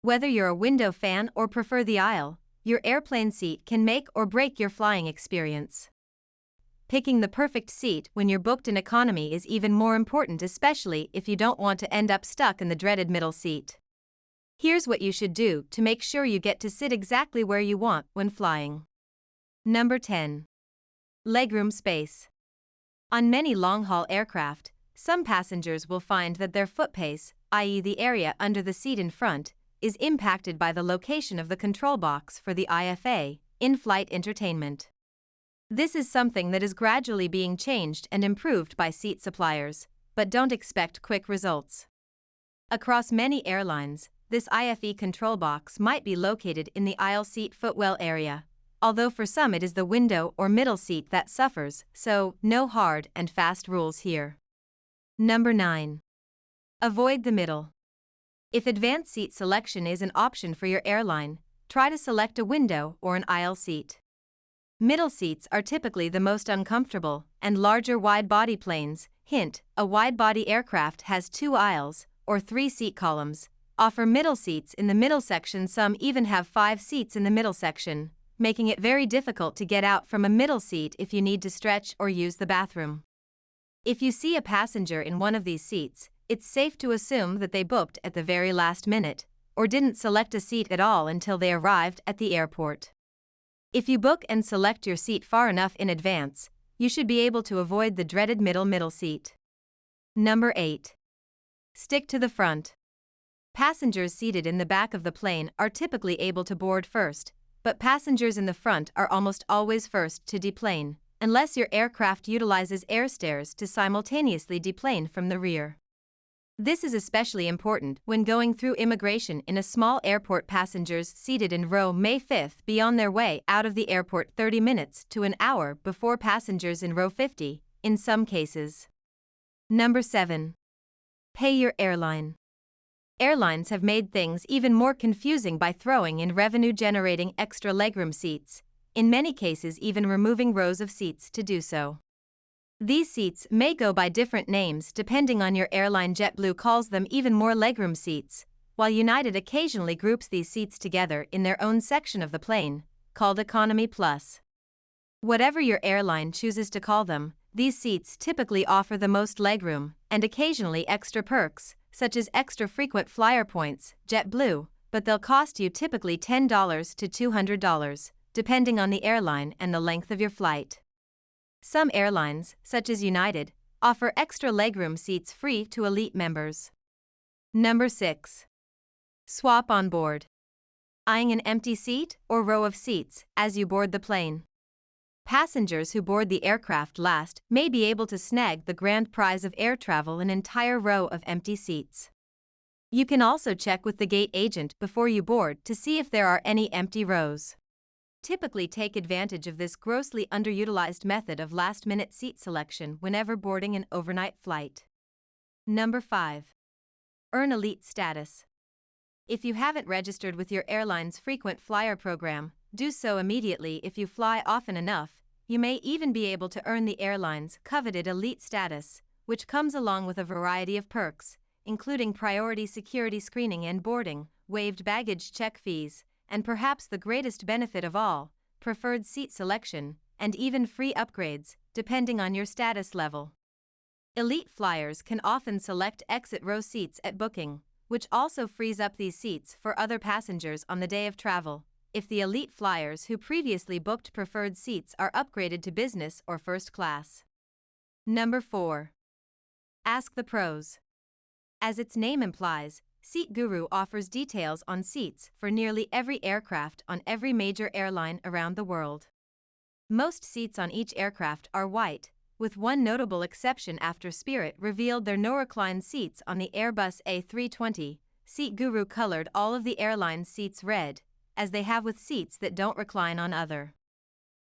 Whether you're a window fan or prefer the aisle, your airplane seat can make or break your flying experience. Picking the perfect seat when you're booked in economy is even more important, especially if you don't want to end up stuck in the dreaded middle seat. Here's what you should do to make sure you get to sit exactly where you want when flying. Number 10. Legroom space. On many long-haul aircraft, some passengers will find that their foot pace, i.e. the area under the seat in front, is impacted by the location of the control box for the IFA, in-flight entertainment. This is something that is gradually being changed and improved by seat suppliers, but don't expect quick results. Across many airlines, this IFE control box might be located in the aisle seat footwell area, although for some it is the window or middle seat that suffers, so no hard and fast rules here. Number 9. Avoid the middle. If advanced seat selection is an option for your airline, try to select a window or an aisle seat. Middle seats are typically the most uncomfortable, and larger wide-body planes, hint, a wide-body aircraft has 2 aisles, or 3 seat columns, offer middle seats in the middle section. Some even have 5 seats in the middle section, making it very difficult to get out from a middle seat if you need to stretch or use the bathroom. If you see a passenger in one of these seats, it's safe to assume that they booked at the very last minute, or didn't select a seat at all until they arrived at the airport. If you book and select your seat far enough in advance, you should be able to avoid the dreaded middle seat. Number 8. Stick to the front. Passengers seated in the back of the plane are typically able to board first, but passengers in the front are almost always first to deplane, unless your aircraft utilizes air stairs to simultaneously deplane from the rear. This is especially important when going through immigration in a small airport. Passengers seated in row may 5th be on their way out of the airport 30 minutes to an hour before passengers in row 50, in some cases. Number 7. Pay your airline. Airlines have made things even more confusing by throwing in revenue-generating extra legroom seats, in many cases even removing rows of seats to do so. These seats may go by different names depending on your airline. JetBlue calls them even more legroom seats, while United occasionally groups these seats together in their own section of the plane, called Economy Plus. Whatever your airline chooses to call them, these seats typically offer the most legroom, and occasionally extra perks, such as extra frequent flyer points, JetBlue, but they'll cost you typically $10 to $200, depending on the airline and the length of your flight. Some airlines, such as United, offer extra legroom seats free to elite members. Number 6. Swap on board. Eyeing an empty seat or row of seats as you board the plane. Passengers who board the aircraft last may be able to snag the grand prize of air travel, an entire row of empty seats. You can also check with the gate agent before you board to see if there are any empty rows. Typically take advantage of this grossly underutilized method of last-minute seat selection whenever boarding an overnight flight. Number 5. Earn elite status. If you haven't registered with your airline's frequent flyer program, do so immediately. If you fly often enough, you may even be able to earn the airline's coveted elite status, which comes along with a variety of perks, including priority security screening and boarding, waived baggage check fees, and perhaps the greatest benefit of all, preferred seat selection, and even free upgrades, depending on your status level. Elite flyers can often select exit row seats at booking, which also frees up these seats for other passengers on the day of travel, if the elite flyers who previously booked preferred seats are upgraded to business or first class. Number 4. Ask the pros. As its name implies, Seat Guru offers details on seats for nearly every aircraft on every major airline around the world. Most seats on each aircraft are white, with one notable exception after Spirit revealed their no-recline seats on the Airbus A320. Seat Guru colored all of the airline's seats red, as they have with seats that don't recline on other.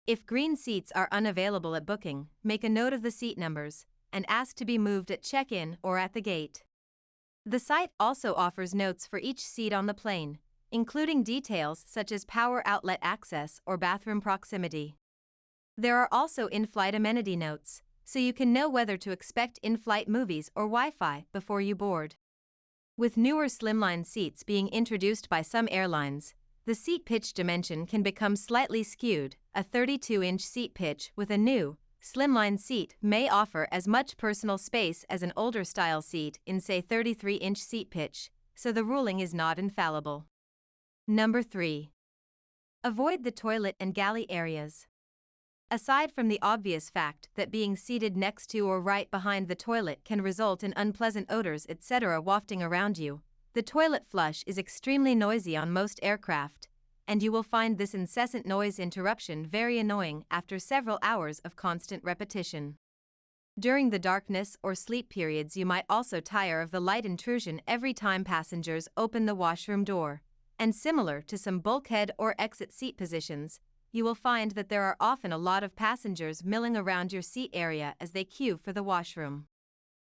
If green seats are unavailable at booking, make a note of the seat numbers and ask to be moved at check-in or at the gate. The site also offers notes for each seat on the plane, including details such as power outlet access or bathroom proximity. There are also in-flight amenity notes, so you can know whether to expect in-flight movies or Wi-Fi before you board. With newer slimline seats being introduced by some airlines, the seat pitch dimension can become slightly skewed. A 32-inch seat pitch with a new, slimline seat may offer as much personal space as an older style seat in, say, 33-inch seat pitch, so the ruling is not infallible. Number 3. Avoid the toilet and galley areas. Aside from the obvious fact that being seated next to or right behind the toilet can result in unpleasant odors, etc., wafting around you, the toilet flush is extremely noisy on most aircraft, and you will find this incessant noise interruption very annoying after several hours of constant repetition. During the darkness or sleep periods, you might also tire of the light intrusion every time passengers open the washroom door, and similar to some bulkhead or exit seat positions, you will find that there are often a lot of passengers milling around your seat area as they queue for the washroom.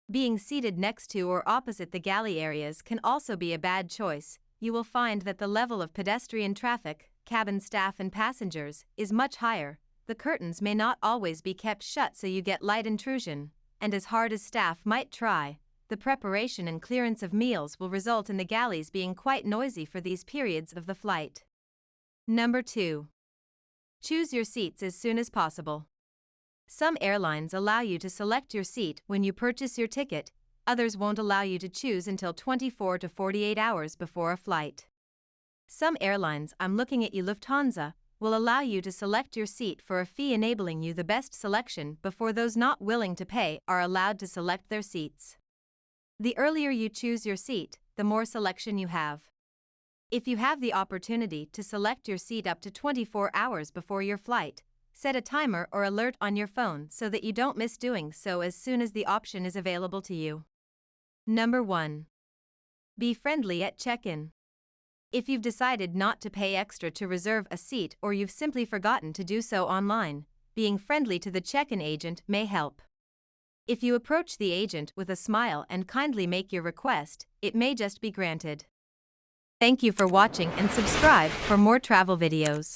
Being seated next to or opposite the galley areas can also be a bad choice. You will find that the level of pedestrian traffic, cabin staff and passengers, is much higher. The curtains may not always be kept shut, so you get light intrusion, and as hard as staff might try, the preparation and clearance of meals will result in the galleys being quite noisy for these periods of the flight. Number 2. Choose your seats as soon as possible. Some airlines allow you to select your seat when you purchase your ticket, others won't allow you to choose until 24 to 48 hours before a flight. Some airlines, I'm looking at you Lufthansa, will allow you to select your seat for a fee, enabling you the best selection before those not willing to pay are allowed to select their seats. The earlier you choose your seat, the more selection you have. If you have the opportunity to select your seat up to 24 hours before your flight, set a timer or alert on your phone so that you don't miss doing so as soon as the option is available to you. Number 1. Be friendly at check-in. If you've decided not to pay extra to reserve a seat or you've simply forgotten to do so online, being friendly to the check-in agent may help. If you approach the agent with a smile and kindly make your request, it may just be granted. Thank you for watching and subscribe for more travel videos.